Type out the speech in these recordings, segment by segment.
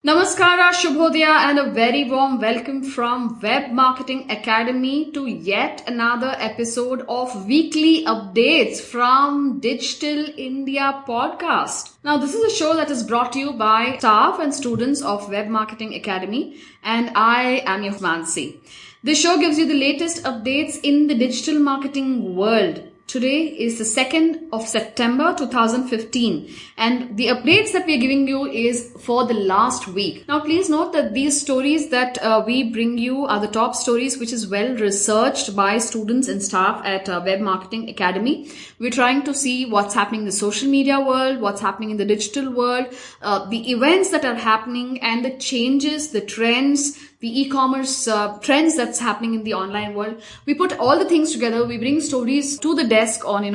Namaskara, Shubhodaya, and a very warm welcome from Web Marketing Academy to yet another episode of weekly updates from Digital India podcast. Now, this is a show that is brought to you by staff and students of Web Marketing Academy, and I am your Mansi. This show gives you the latest updates in the digital marketing world. Today is the 2nd of September 2015 and the updates that we are giving you is for the last week. Now please note that these stories that we bring you are the top stories which is well researched by students and staff at Web Marketing Academy. We're trying to see what's happening in the social media world, what's happening in the digital world, the events that are happening and the changes, the trends, the e-commerce trends that's happening in the online world. We put all the things together. We bring stories to the desk on,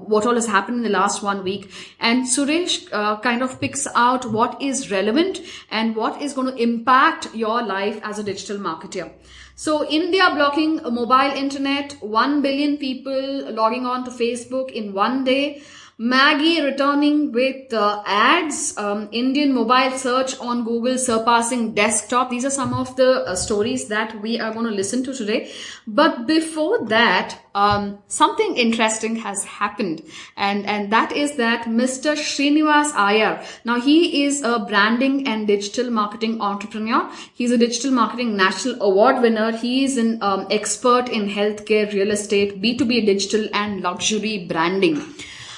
what all has happened in the last 1 week. And Suresh kind of picks out what is relevant and what is going to impact your life as a digital marketer. So India blocking mobile internet, 1 billion people logging on to Facebook in one day. Maggie returning with ads, Indian mobile search on Google surpassing desktop. These are some of the stories that we are going to listen to today. But before that, something interesting has happened. And that is that Mr. Srinivas Iyer. Now, he is a branding and digital marketing entrepreneur. He's a digital marketing national award winner. He is an expert in healthcare, real estate, B2B digital and luxury branding.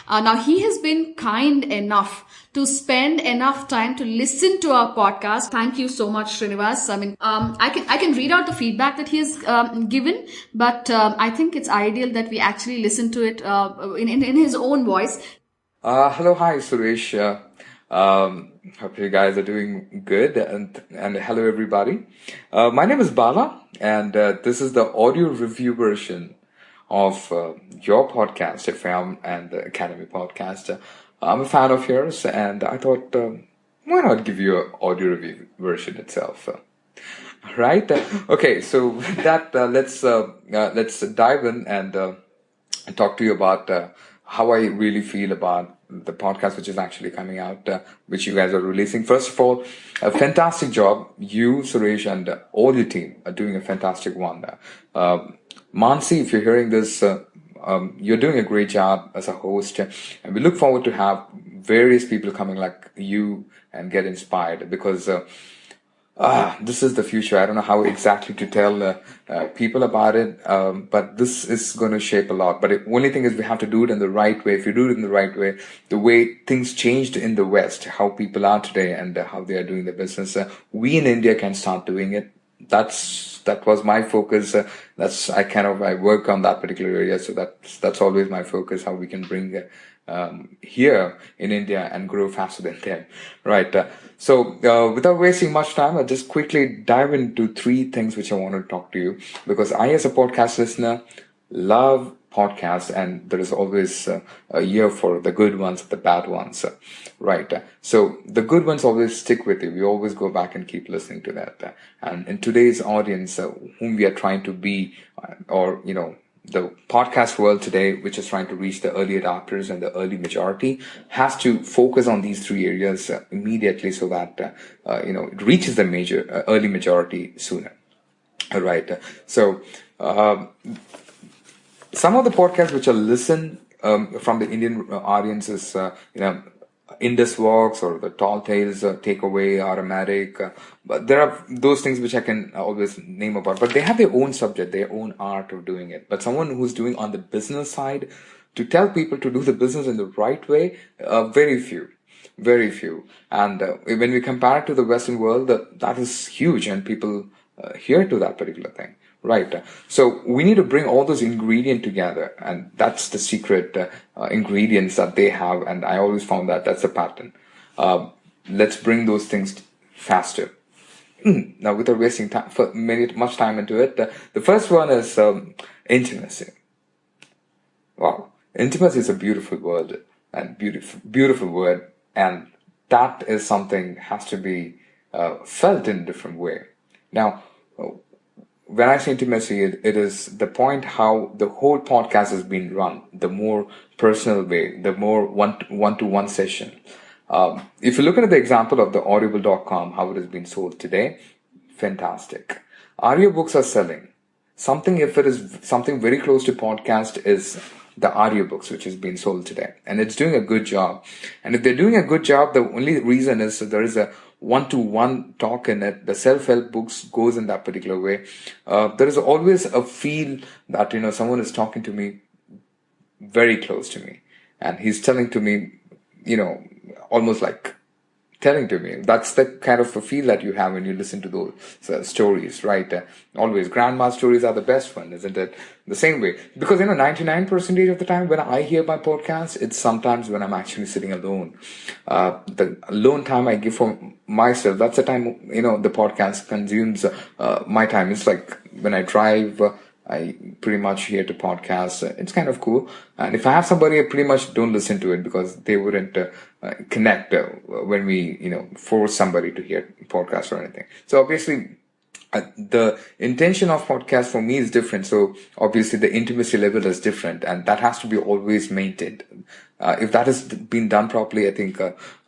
Now, he has been kind enough to spend enough time to listen to our podcast. Thank you so much, Srinivas. I can read out the feedback that he has given, but I think it's ideal that we actually listen to it in his own voice. Hello, hi, Suresh. Hope you guys are doing good, and hello, everybody. My name is Bala, and this is the audio review version of your podcast, FM and the Academy podcast. I'm a fan of yours, and I thought, why not give you an audio review version itself? Right? Okay, so with that, let's dive in and talk to you about how I really feel about the podcast, which is actually coming out, which you guys are releasing. First of all, a fantastic job. You, Suresh, and all your team are doing a fantastic one. Mansi, if you're hearing this, you're doing a great job as a host, and we look forward to have various people coming like you and get inspired because this is the future. I don't know how exactly to tell people about it, but this is going to shape a lot. But the only thing is we have to do it in the right way. If you do it in the right way, the way things changed in the West, how people are today and how they are doing their business, we in India can start doing it. That was my focus. I work on that particular area. So that's always my focus, how we can bring here in India and grow faster than them. Right. So without wasting much time, I'll just quickly dive into 3 things which I want to talk to you, because I, as a podcast listener, love podcasts, and there is always a year for the good ones, the bad ones, right? So the good ones always stick with you. We always go back and keep listening to that. And in today's audience, whom we are trying to be, or the podcast world today, which is trying to reach the early adopters and the early majority, has to focus on these 3 areas immediately, so that it reaches the early majority sooner. All right. So some of the podcasts which are listened from the Indian audiences, Indus Walks or the Tall Tales, Takeaway, Automatic. But there are those things which I can always name about. But they have their own subject, their own art of doing it. But someone who's doing on the business side, to tell people to do the business in the right way, very few. Very few. And when we compare it to the Western world, that is huge, and people adhere to that particular thing. Right. So we need to bring all those ingredients together, and that's the secret ingredients that they have. And I always found that that's a pattern. Let's bring those things faster. Now, without wasting much time into it, the first one is intimacy. Wow, intimacy is a beautiful word, and beautiful word, and that is something has to be felt in a different way. Now, when I say intimacy, it is the point how the whole podcast has been run, the more personal way, the more one-to-one session. If you look at the example of the audible.com, how it has been sold today, fantastic. Audiobooks are selling. Something, if it is something very close to podcast, is the audiobooks, which is being sold today. And it's doing a good job. And if they're doing a good job, the only reason is that there is a one-to-one talk in it. The self-help books goes in that particular way. There is always a feel that, someone is talking to me very close to me. And he's telling to me, almost like telling to me. That's the kind of a feel that you have when you listen to those stories, right? Always, grandma stories are the best one, isn't it? The same way. Because, 99% of the time when I hear my podcast, it's sometimes when I'm actually sitting alone. The alone time I give for myself, that's the time, the podcast consumes my time. It's like when I drive, I pretty much hear the podcast. It's kind of cool. And if I have somebody, I pretty much don't listen to it because they wouldn't connect when we, force somebody to hear podcast or anything. So obviously, the intention of podcast for me is different. So obviously the intimacy level is different, and that has to be always maintained. If that has been done properly, I think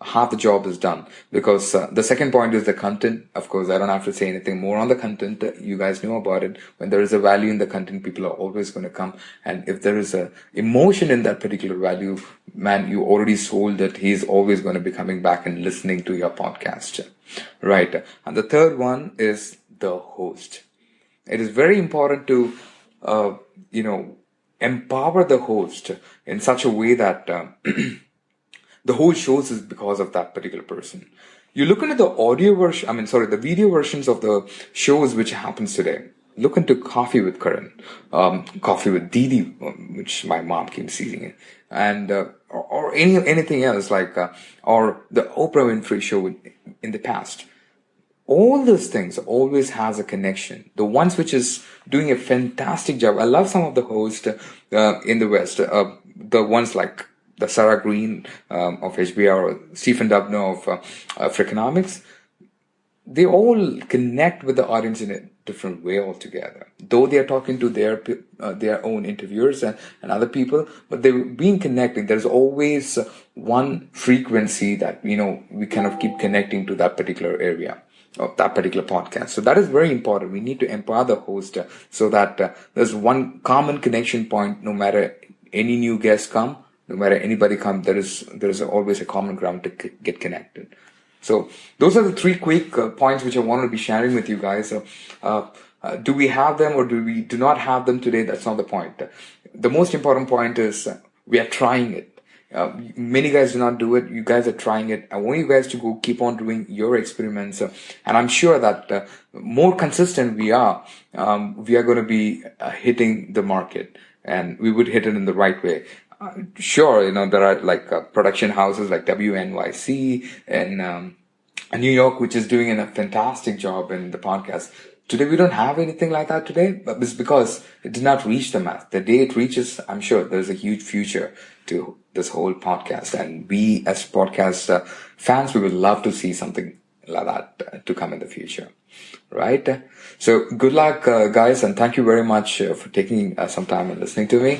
half the job is done. Because the second point is the content. Of course, I don't have to say anything more on the content. You guys know about it. When there is a value in the content, people are always going to come. And if there is a emotion in that particular value, man, you already sold it. He's always going to be coming back and listening to your podcast. Right. And the third one is the host. It is very important to, empower the host in such a way that the whole shows is because of that particular person. You look into the video versions of the shows which happens today. Look into Coffee with Karan, Coffee with Didi, which my mom keeps eating it, and or anything else like, or the Oprah Winfrey show in the past. All those things always has a connection. The ones which is doing a fantastic job. I love some of the hosts in the West. The ones like the Sarah Green of HBR or Stephen Dubner of Freakonomics. They all connect with the audience in a different way altogether. Though they are talking to their own interviewers and other people, but they're being connecting. There's always one frequency that, we kind of keep connecting to that particular area of that particular podcast. So that is very important. We need to empower the host so that there's one common connection point. No matter any new guests come, no matter anybody come, there is always a common ground to get connected. So those are the three quick points which I wanted to be sharing with you guys. Do we have them or do we do not have them today? That's not the point. The most important point is we are trying it. Many guys do not do it. You guys are trying it. I want you guys to go keep on doing your experiments. And I'm sure that more consistent we are going to be hitting the market, and we would hit it in the right way. Sure, there are like production houses like WNYC and New York, which is doing a fantastic job in the podcast. Today, we don't have anything like that today, but it's because it did not reach the mass. The day it reaches, I'm sure there's a huge future to this whole podcast. And we, as podcast fans, we would love to see something like that to come in the future. Right? So good luck, guys. And thank you very much for taking some time and listening to me.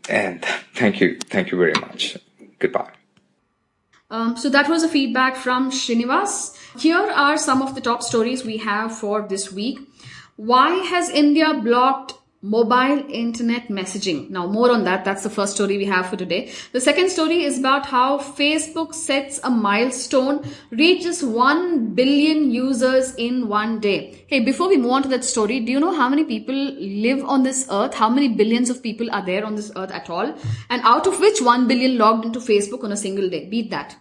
And thank you. Thank you very much. Goodbye. So that was a feedback from Srinivas. Here are some of the top stories we have for this week. Why has India blocked mobile internet messaging? Now, more on that. That's the first story we have for today. The second story is about how Facebook sets a milestone, reaches 1 billion users in one day. Hey, before we move on to that story, do you know how many people live on this earth? How many billions of people are there on this earth at all? And out of which 1 billion logged into Facebook on a single day? Beat that.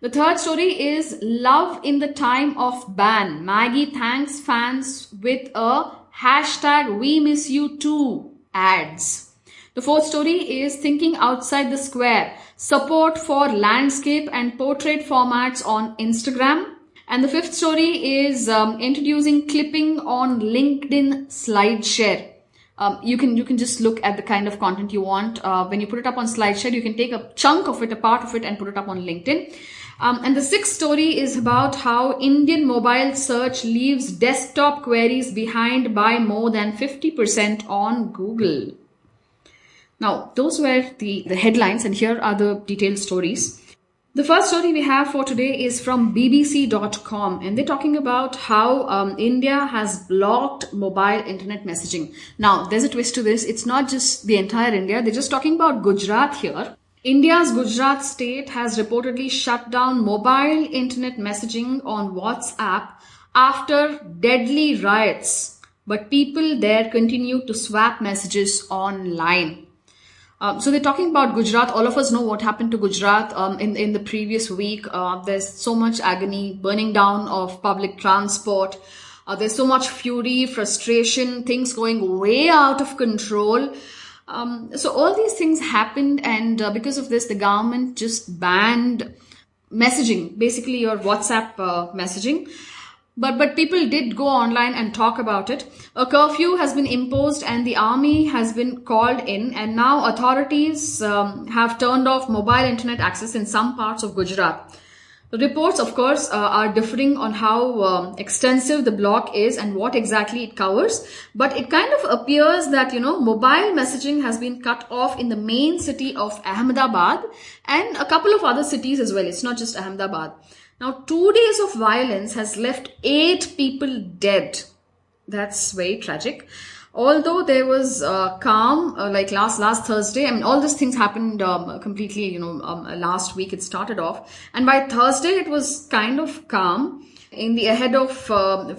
The third story is love in the time of ban. Maggie thanks fans with a hashtag we miss you too ads. The fourth story is thinking outside the square. Support for landscape and portrait formats on Instagram. And the fifth story is introducing clipping on LinkedIn SlideShare. You can just look at the kind of content you want. When you put it up on SlideShare, you can take a chunk of it, a part of it, and put it up on LinkedIn. And the sixth story is about how Indian mobile search leaves desktop queries behind by more than 50% on Google. Now, those were the headlines, and here are the detailed stories. The first story we have for today is from BBC.com, and they're talking about how India has blocked mobile internet messaging. Now, there's a twist to this. It's not just the entire India. They're just talking about Gujarat here. India's Gujarat state has reportedly shut down mobile internet messaging on WhatsApp after deadly riots, but people there continue to swap messages online. So they're talking about Gujarat. All of us know what happened to Gujarat in the previous week. There's so much agony, burning down of public transport. There's so much fury, frustration, things going way out of control. So all these things happened, and because of this, the government just banned messaging, basically your WhatsApp messaging. But people did go online and talk about it. A curfew has been imposed and the army has been called in, and now authorities have turned off mobile internet access in some parts of Gujarat. The reports, of course, are differing on how extensive the block is and what exactly it covers. But it kind of appears that, mobile messaging has been cut off in the main city of Ahmedabad and a couple of other cities as well. It's not just Ahmedabad. Now, 2 days of violence has left 8 people dead. That's very tragic. Although there was calm, like last Thursday. I mean, all these things happened completely, last week it started off. And by Thursday, it was kind of calm in the ahead of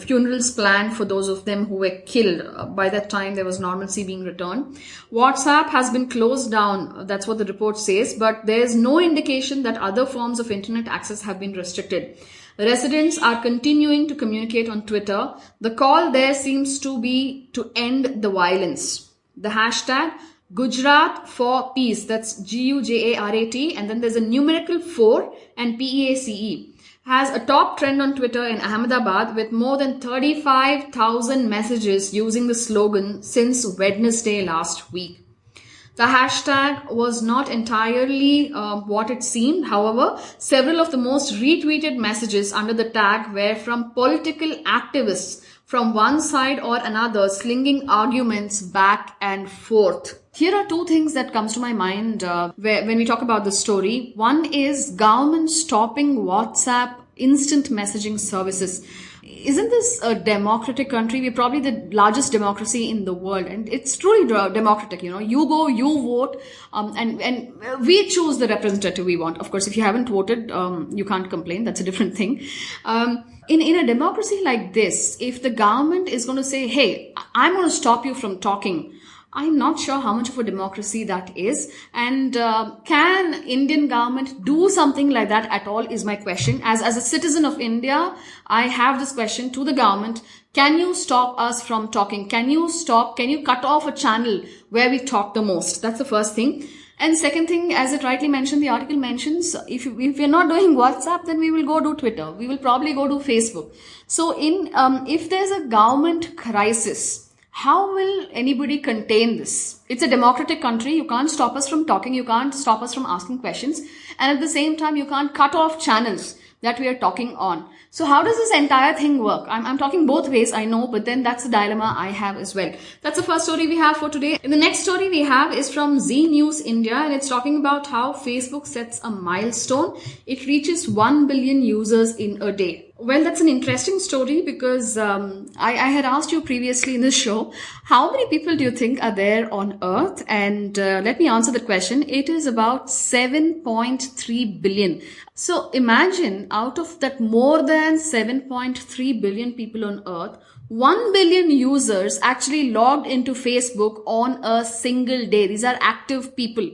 funerals planned for those of them who were killed. By that time, there was normalcy being returned. WhatsApp has been closed down. That's what the report says. But there is no indication that other forms of internet access have been restricted. Residents are continuing to communicate on Twitter. The call there seems to be to end the violence. The hashtag Gujarat for Peace, that's Gujarat, and then there's a numerical 4 and PEACE, has a top trend on Twitter in Ahmedabad with more than 35,000 messages using the slogan since Wednesday last week. The hashtag was not entirely what it seemed. However, several of the most retweeted messages under the tag were from political activists from one side or another, slinging arguments back and forth. Here are 2 things that comes to my mind when we talk about this story. One is government stopping WhatsApp instant messaging services. Isn't this a democratic country? We're probably the largest democracy in the world, and it's truly democratic. You go, you vote, and we choose the representative we want. Of course, if you haven't voted, you can't complain. That's a different thing. In a democracy like this, if the government is going to say, hey, I'm going to stop you from talking, I'm not sure how much of a democracy that is. And can Indian government do something like that at all is my question. As a citizen of India, I have this question to the government. Can you stop us from talking? Can you cut off a channel where we talk the most? That's the first thing. And second thing, as it rightly mentioned, the article mentions, if we're not doing WhatsApp, then we will go do Twitter. We will probably go do Facebook. So if there's a government crisis, how will anybody contain this? It's a democratic country. You can't stop us from talking. You can't stop us from asking questions. And at the same time, you can't cut off channels that we are talking on. So how does this entire thing work? I'm talking both ways, I know, but then that's the dilemma I have as well. That's the first story we have for today. And the next story we have is from Z News India, and it's talking about how Facebook sets a milestone. It reaches 1 billion users in a day. Well, that's an interesting story because I had asked you previously in this show, how many people do you think are there on Earth? And let me answer the question. It is about 7.3 billion. So imagine out of that more than 7.3 billion people on Earth, 1 billion users actually logged into Facebook on a single day. These are active people.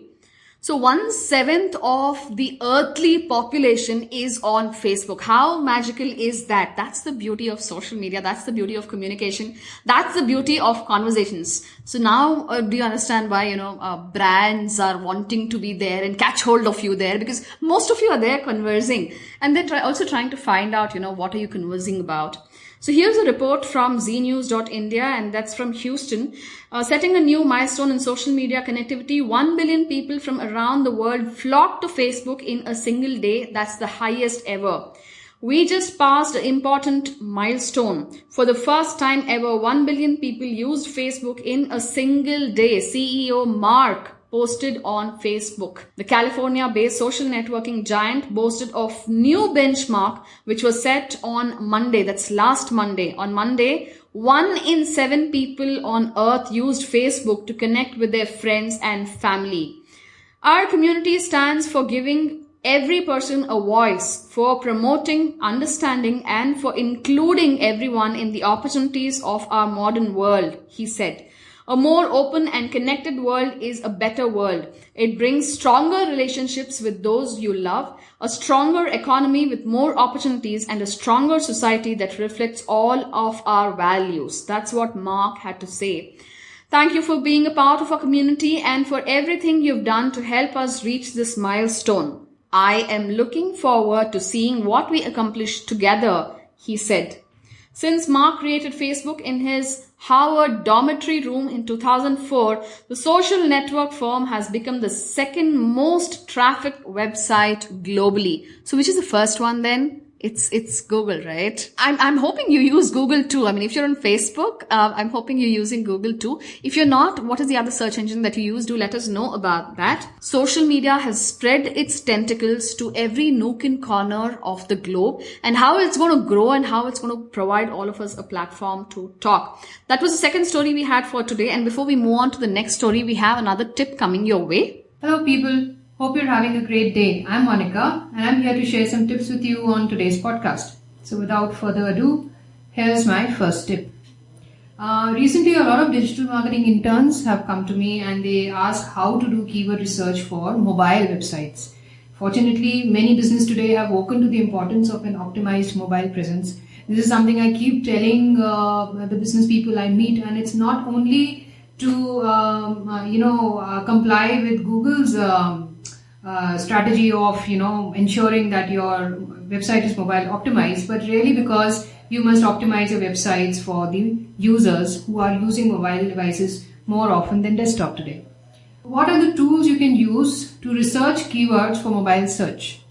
So 1/7 of the earthly population is on Facebook. How magical is that? That's the beauty of social media. That's the beauty of communication. That's the beauty of conversations. So now do you understand why, brands are wanting to be there and catch hold of you there, because most of you are there conversing, and they're also trying to find out, what are you conversing about? So here's a report from znews.india, and that's from Houston. Setting a new milestone in social media connectivity, 1 billion people from around the world flocked to Facebook in a single day. That's the highest ever. We just passed an important milestone. For the first time ever, 1 billion people used Facebook in a single day. CEO Mark posted on Facebook. The California-based social networking giant boasted of new benchmark which was set on Monday. That's last Monday. On Monday, 1 in 7 people on earth used Facebook to connect with their friends and family. Our community stands for giving every person a voice, for promoting understanding, and for including everyone in the opportunities of our modern world, he said. A more open and connected world is a better world. It brings stronger relationships with those you love, a stronger economy with more opportunities, and a stronger society that reflects all of our values. That's what Mark had to say. Thank you for being a part of our community and for everything you've done to help us reach this milestone. I am looking forward to seeing what we accomplish together, he said. Since Mark created Facebook in his Harvard dormitory room in 2004, the social network firm has become the second most trafficked website globally. So which is the first one then? It's Google, right? I'm hoping you use Google too. I mean, if you're on Facebook, I'm hoping you're using Google too. If you're not, what is the other search engine that you use? Do let us know about that. Social media has spread its tentacles to every nook and corner of the globe, and how it's going to grow and how it's going to provide all of us a platform to talk. That was the second story we had for today. And before we move on to the next story, we have another tip coming your way. Hello people. Hope you're having a great day. I'm Monica and I'm here to share some tips with you on today's podcast. So without further ado, here's my first tip. Recently, a lot of digital marketing interns have come to me and they ask how to do keyword research for mobile websites. Fortunately, many businesses today have woken to the importance of an optimized mobile presence. This is something I keep telling the business people I meet, and it's not only to comply with Google's strategy of ensuring that your website is mobile optimized, but really because you must optimize your websites for the users who are using mobile devices more often than desktop today. What are the tools you can use to research keywords for mobile search?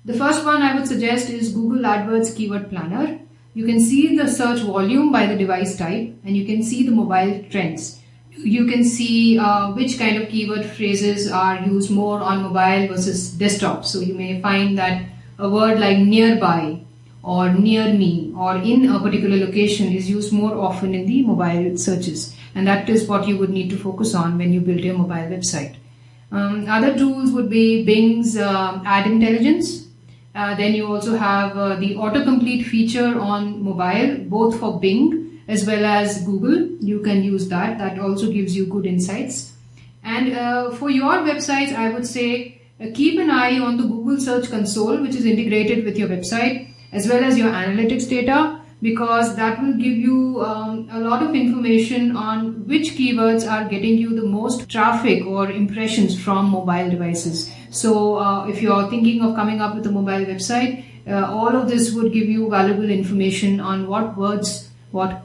The first one I would suggest is Google AdWords Keyword Planner. You can see the search volume by the device type and you can see the mobile trends. You can see which kind of keyword phrases are used more on mobile versus desktop. So you may find that a word like nearby or near me or in a particular location is used more often in the mobile searches. And that is what you would need to focus on when you build your mobile website. Other tools would be Bing's Ad Intelligence. Then you also have the autocomplete feature on mobile, both for Bing as well as Google. You can use that. That also gives you good insights. And for your websites, I would say keep an eye on the Google Search Console, which is integrated with your website, as well as your analytics data, because that will give you a lot of information on which keywords are getting you the most traffic or impressions from mobile devices. So if you're thinking of coming up with a mobile website, all of this would give you valuable information on what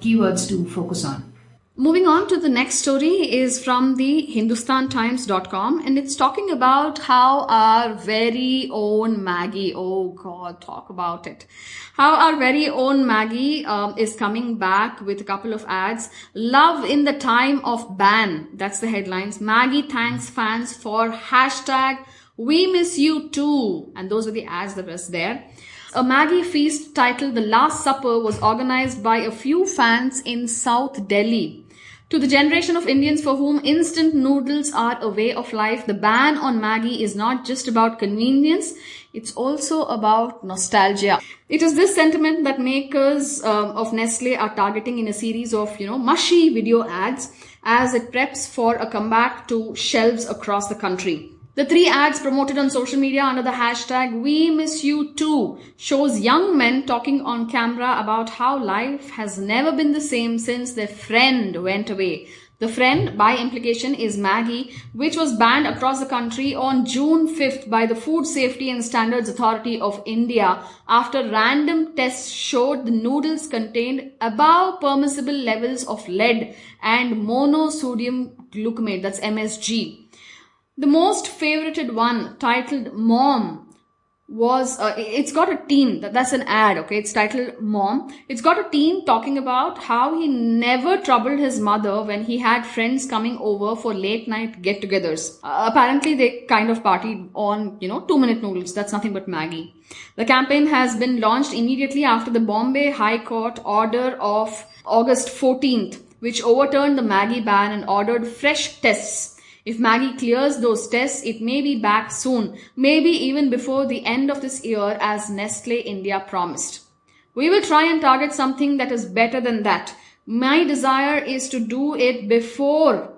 keywords to focus on. Moving on to the next story is from the hindustantimes.com, and it's talking about how our very own Maggie, oh God, talk about it. How our very own Maggie is coming back with a couple of ads. Love in the time of ban. That's the headlines. Maggie thanks fans for hashtag we miss you too. And those are the ads that was there. A Maggie feast titled The Last Supper was organized by a few fans in South Delhi. To the generation of Indians for whom instant noodles are a way of life, the ban on Maggie is not just about convenience, it's also about nostalgia. It is this sentiment that makers of Nestle are targeting in a series of, mushy video ads as it preps for a comeback to shelves across the country. The 3 ads promoted on social media under the hashtag We Miss You Too shows young men talking on camera about how life has never been the same since their friend went away. The friend, by implication, is Maggie, which was banned across the country on June 5th by the Food Safety and Standards Authority of India after random tests showed the noodles contained above permissible levels of lead and monosodium glutamate, that's MSG. The most favorited one, titled Mom, was it's got a teen, that's an ad, okay, it's titled Mom. It's got a teen talking about how he never troubled his mother when he had friends coming over for late night get-togethers. Apparently they kind of partied on 2-minute noodles. That's nothing but Maggie. The campaign has been launched immediately after the Bombay High Court order of August 14th, which overturned the Maggie ban and ordered fresh tests. If Maggie clears those tests, it may be back soon, maybe even before the end of this year, as Nestle India promised. We will try and target something that is better than that. My desire is to do it before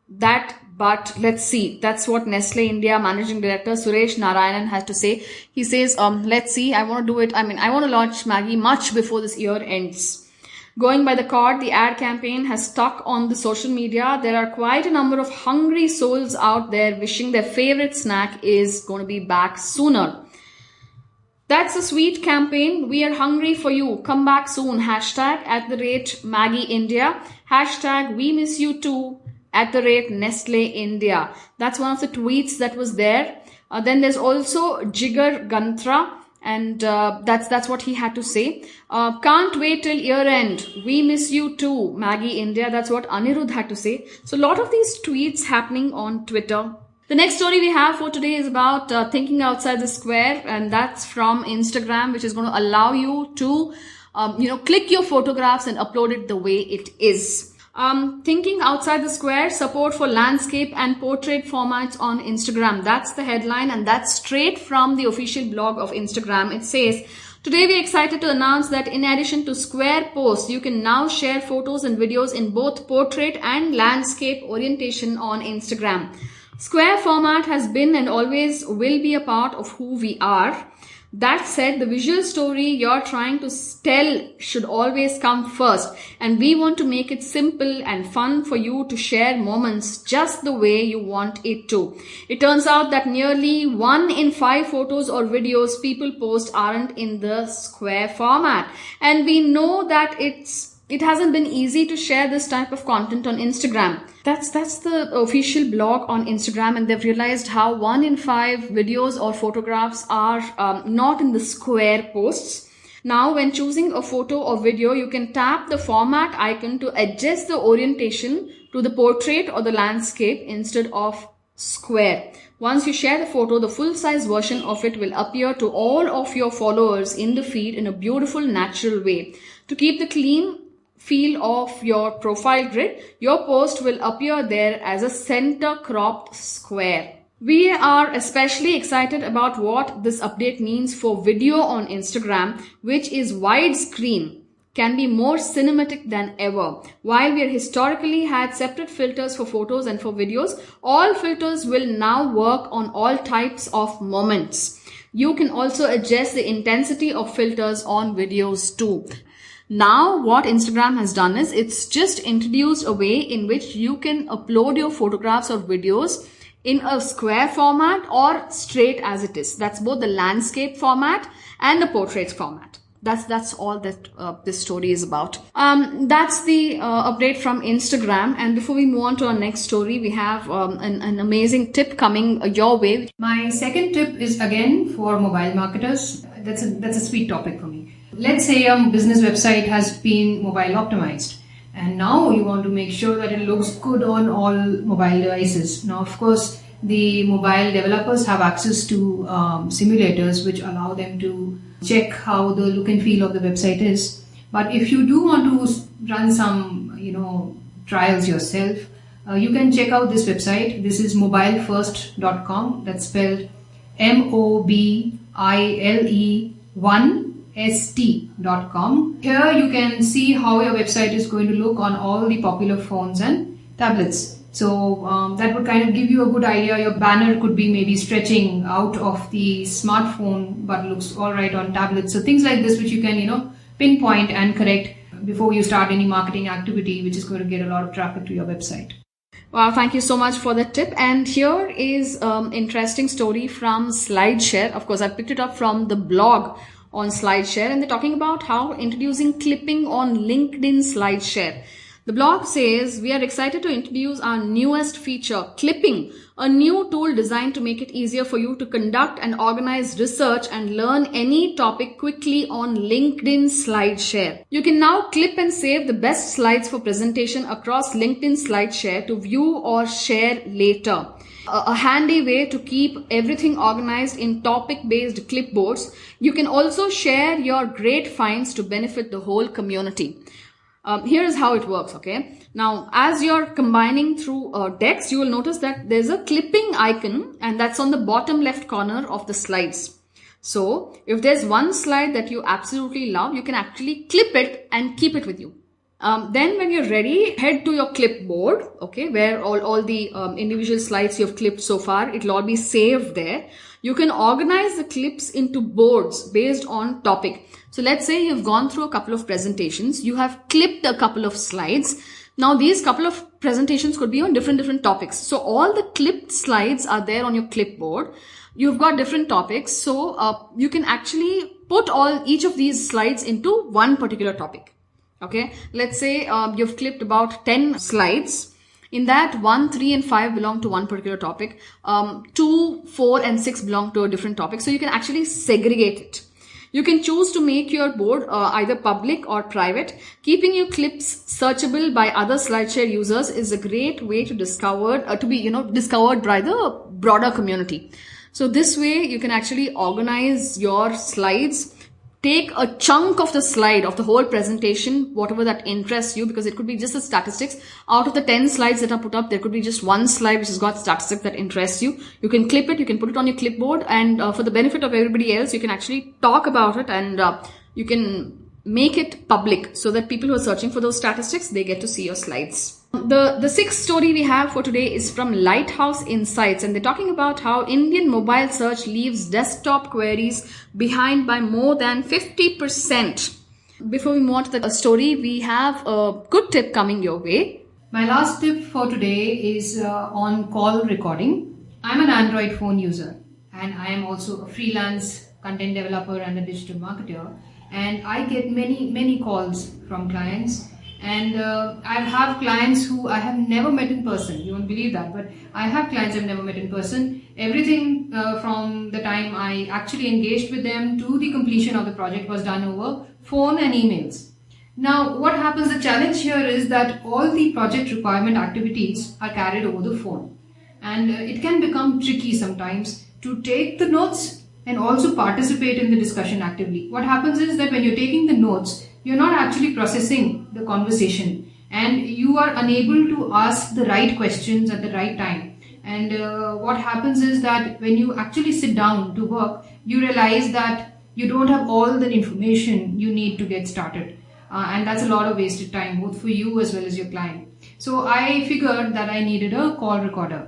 that, but let's see. That's what Nestle India Managing Director Suresh Narayanan had to say. He says, let's see, I want to do it. I want to launch Maggie much before this year ends. Going by the card, the ad campaign has stuck on the social media. There are quite a number of hungry souls out there wishing their favorite snack is going to be back sooner. That's a sweet campaign. We are hungry for you. Come back soon. #@Maggie India. #We miss you too. @Nestle India. That's one of the tweets that was there. Then there's also Jigar Gantra. And that's what he had to say. Can't wait till year end. We miss you too, Maggie India. That's what Anirudh had to say. So a lot of these tweets happening on Twitter. The next story we have for today is about thinking outside the square, and that's from Instagram, which is going to allow you to click your photographs and upload it the way it is. Thinking outside the square, support for landscape and portrait formats on Instagram. That's the headline, and that's straight from the official blog of Instagram. It says, today we're excited to announce that in addition to square posts, you can now share photos and videos in both portrait and landscape orientation on Instagram. Square format has been and always will be a part of who we are. That said, the visual story you're trying to tell should always come first, and we want to make it simple and fun for you to share moments just the way you want it to. It turns out that nearly 1 in 5 photos or videos people post aren't in the square format, and we know that it hasn't been easy to share this type of content on Instagram. That's the official blog on Instagram, and they've realized how 1 in 5 videos or photographs are not in the square posts. Now, when choosing a photo or video, you can tap the format icon to adjust the orientation to the portrait or the landscape instead of square. Once you share the photo, the full-size version of it will appear to all of your followers in the feed in a beautiful, natural way. To keep the clean feel of your profile grid, your post will appear there as a center cropped square. We are especially excited about what this update means for video on Instagram, which is widescreen, can be more cinematic than ever. While we historically had separate filters for photos and for videos, all filters will now work on all types of moments. You can also adjust the intensity of filters on videos too. Now, what Instagram has done is it's just introduced a way in which you can upload your photographs or videos in a square format or straight as it is. That's both the landscape format and the portraits format. That's all that this story is about. That's the update from Instagram. And before we move on to our next story, we have an amazing tip coming your way. My second tip is again for mobile marketers. That's a sweet topic for me. Let's say a business website has been mobile optimized, and now you want to make sure that it looks good on all mobile devices. Now, of course, the mobile developers have access to simulators which allow them to check how the look and feel of the website is. But if you do want to run some, trials yourself, you can check out this website. This is mobilefirst.com. That's spelled mobile1st.com. Here you can see how your website is going to look on all the popular phones and tablets. So that would kind of give you a good idea. Your banner could be maybe stretching out of the smartphone but looks all right on tablets. So things like this which you can, pinpoint and correct before you start any marketing activity which is going to get a lot of traffic to your website. Wow, thank you so much for the tip. And here is interesting story from SlideShare. Of course, I picked it up from the blog on SlideShare, and they're talking about how introducing clipping on LinkedIn SlideShare. The The blog says, we are excited to introduce our newest feature, clipping, a new tool designed to make it easier for you to conduct and organize research and learn any topic quickly on LinkedIn SlideShare. You can now clip and save the best slides for presentation across LinkedIn SlideShare to view or share later. A handy way to keep everything organized in topic-based clipboards. You can also share your great finds to benefit the whole community. Here's how it works, okay? Now, as you're combining through text, you will notice that there's a clipping icon, and that's on the bottom left corner of the slides. So, if there's one slide that you absolutely love, you can actually clip it and keep it with you. Then when you're ready, head to your clipboard, okay, where all the individual slides you've clipped so far, it'll all be saved there. You can organize the clips into boards based on topic. So let's say you've gone through a couple of presentations, you have clipped a couple of slides. Now these couple of presentations could be on different topics. So all the clipped slides are there on your clipboard. You've got different topics. So you can actually put each of these slides into one particular topic. Okay, let's say you've clipped about 10 slides. In that, 1, 3, and 5 belong to one particular topic. 2, 4, and 6 belong to a different topic. So you can actually segregate it. You can choose to make your board either public or private. Keeping your clips searchable by other SlideShare users is a great way to discovered by the broader community. So this way you can actually organize your slides. Take a chunk of the slide of the whole presentation, whatever that interests you, because it could be just the statistics. Out of the 10 slides that are put up, there could be just one slide which has got statistics that interests you. You can clip it, you can put it on your clipboard, and for the benefit of everybody else, you can actually talk about it, and you can make it public so that people who are searching for those statistics, they get to see your slides. The sixth story we have for today is from Lighthouse Insights, and they're talking about how Indian mobile search leaves desktop queries behind by more than 50%. Before we move on to the story, we have a good tip coming your way. My last tip for today is on call recording. I'm an Android phone user, and I am also a freelance content developer and a digital marketer, and I get many calls from clients. And I have clients who I have never met in person. You won't believe that, but I have clients I've never met in person. Everything from the time I actually engaged with them to the completion of the project was done over phone and emails. Now, what happens, the challenge here is that all the project requirement activities are carried over the phone. And it can become tricky sometimes to take the notes and also participate in the discussion actively. What happens is that when you're taking the notes, you're not actually processing the conversation, and you are unable to ask the right questions at the right time. And what happens is that when you actually sit down to work, you realize that you don't have all the information you need to get started. And that's a lot of wasted time, both for you as well as your client. So I figured that I needed a call recorder.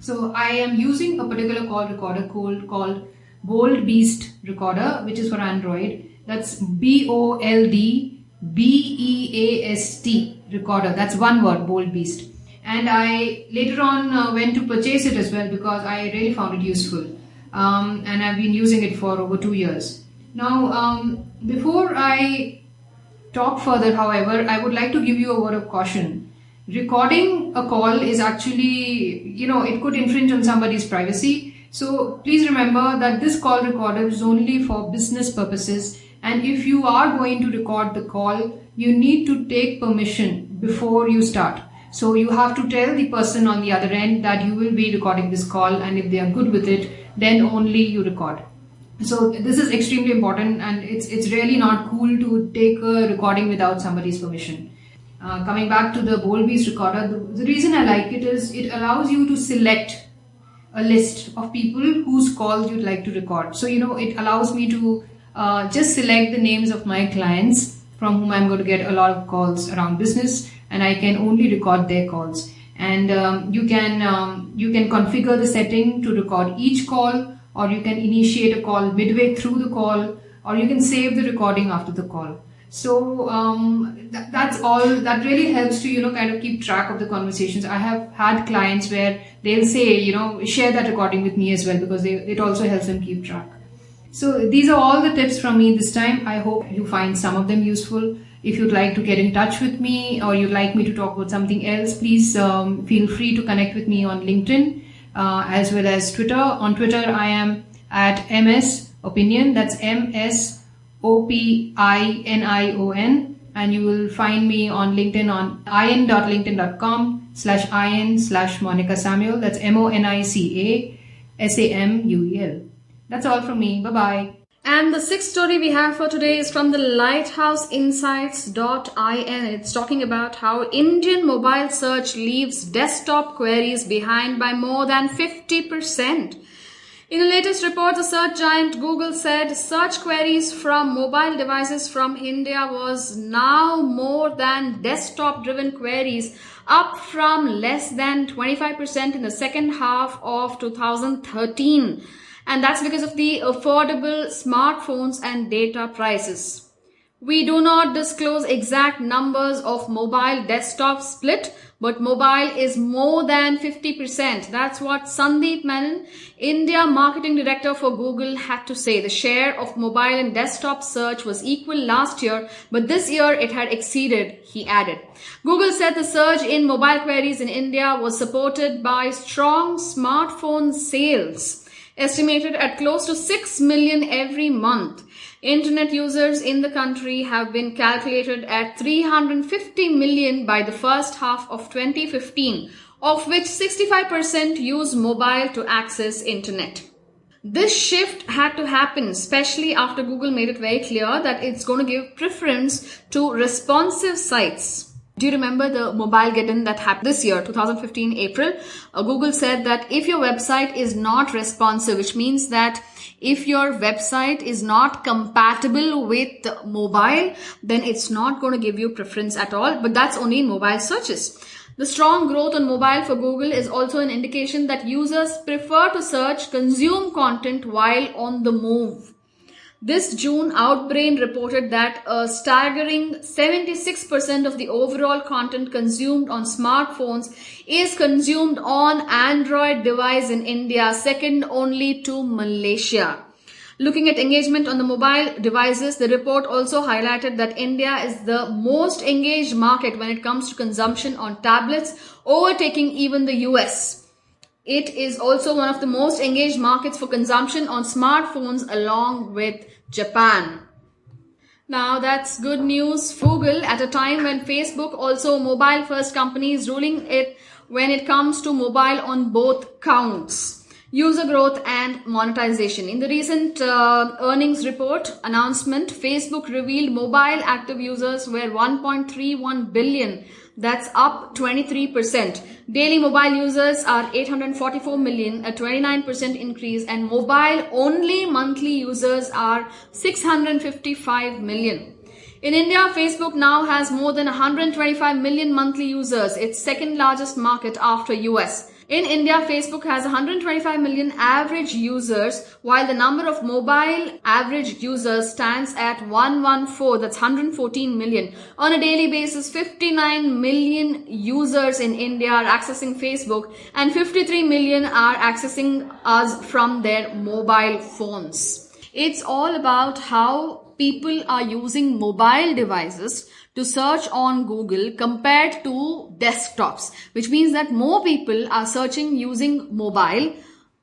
So I am using a particular call recorder called Bold Beast Recorder, which is for Android. That's BOLDBEAST recorder. That's one word, Bold Beast. And I later on went to purchase it as well because I really found it useful. And I've been using it for over 2 years. Now, before I talk further, however, I would like to give you a word of caution. Recording a call is actually, it could infringe on somebody's privacy. So please remember that this call recorder is only for business purposes. And if you are going to record the call, you need to take permission before you start. So you have to tell the person on the other end that you will be recording this call, and if they are good with it, then only you record. So this is extremely important, and it's really not cool to take a recording without somebody's permission. Coming back to the Bold Beast recorder, the reason I like it is it allows you to select a list of people whose calls you'd like to record. So, it allows me to just select the names of my clients from whom I'm going to get a lot of calls around business, and I can only record their calls. And you can configure the setting to record each call, or you can initiate a call midway through the call, or you can save the recording after the call. So that's all. That really helps to kind of keep track of the conversations. I have had clients where they'll say share that recording with me as well, because it also helps them keep track. So these are all the tips from me this time. I hope you find some of them useful. If you'd like to get in touch with me or you'd like me to talk about something else, please feel free to connect with me on LinkedIn as well as Twitter. On Twitter, I am at MS Opinion. That's MSOPINION. And you will find me on LinkedIn on in.linkedin.com/in/Monica Samuel. That's MONICA That's all from me. Bye-bye. And the sixth story we have for today is from the lighthouseinsights.in. It's talking about how Indian mobile search leaves desktop queries behind by more than 50%. In the latest report, the search giant Google said search queries from mobile devices from India was now more than desktop-driven queries, up from less than 25% in the second half of 2013. And that's because of the affordable smartphones and data prices. We do not disclose exact numbers of mobile desktop split, but mobile is more than 50%. That's what Sandeep Menon, India Marketing Director for Google, had to say. The share of mobile and desktop search was equal last year, but this year it had exceeded, he added. Google said the surge in mobile queries in India was supported by strong smartphone sales, estimated at close to 6 million every month. Internet users in the country have been calculated at 350 million by the first half of 2015, of which 65% use mobile to access internet. This shift had to happen, especially after Google made it very clear that it's going to give preference to responsive sites. Do you remember the mobile get-in that happened this year, 2015 April? Google said that if your website is not responsive, which means that if your website is not compatible with mobile, then it's not going to give you preference at all. But that's only in mobile searches. The strong growth on mobile for Google is also an indication that users prefer to search, consume content while on the move. This June, Outbrain reported that a staggering 76% of the overall content consumed on smartphones is consumed on Android device in India, second only to Malaysia. Looking at engagement on the mobile devices, the report also highlighted that India is the most engaged market when it comes to consumption on tablets, overtaking even the US. It is also one of the most engaged markets for consumption on smartphones along with Japan. Now that's good news for Google at a time when Facebook, also a mobile first company, is ruling it when it comes to mobile on both counts, user growth and monetization. In the recent earnings report announcement, Facebook revealed mobile active users were 1.31 billion. That's up 23%. Daily mobile users are 844 million, a 29% increase, and mobile-only monthly users are 655 million. In India, Facebook now has more than 125 million monthly users, its second largest market after US. In India, Facebook has 125 million average users, while the number of mobile average users stands at 114, that's 114 million. On a daily basis, 59 million users in India are accessing Facebook and 53 million are accessing us from their mobile phones. It's all about how people are using mobile devices to search on Google compared to desktops, which means that more people are searching using mobile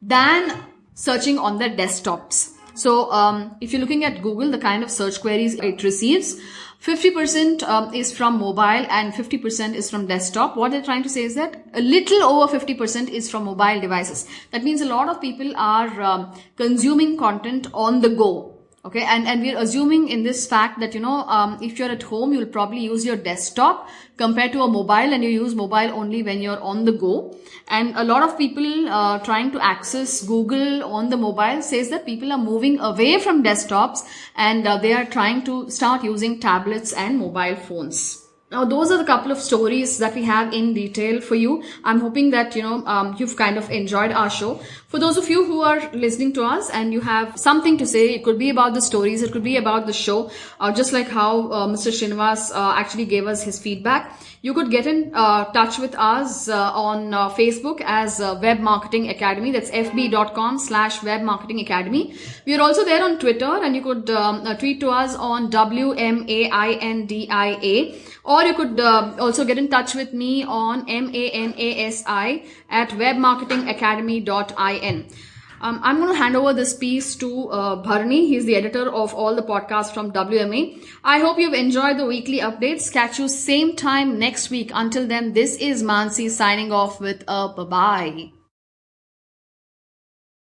than searching on their desktops. So if you're looking at Google, the kind of search queries it receives, 50% is from mobile and 50% is from desktop. What they're trying to say is that a little over 50% is from mobile devices. That means a lot of people are consuming content on the go. Okay, and we're assuming in this fact that, if you're at home, you'll probably use your desktop compared to a mobile, and you use mobile only when you're on the go. And a lot of people trying to access Google on the mobile says that people are moving away from desktops and they are trying to start using tablets and mobile phones. Now, those are the couple of stories that we have in detail for you. I'm hoping that, you've kind of enjoyed our show. For those of you who are listening to us and you have something to say, it could be about the stories, it could be about the show, just like how Mr. Srinivas actually gave us his feedback. You could get in touch with us on Facebook as Web Marketing Academy. That's fb.com/Web Marketing Academy. We are also there on Twitter, and you could tweet to us on WMAINDIA. Or you could also get in touch with me on manasi@webmarketingacademy.in. I'm going to hand over this piece to Bharani. He's the editor of all the podcasts from WMA. I hope you've enjoyed the weekly updates. Catch you same time next week. Until then, this is Mansi signing off with a bye-bye.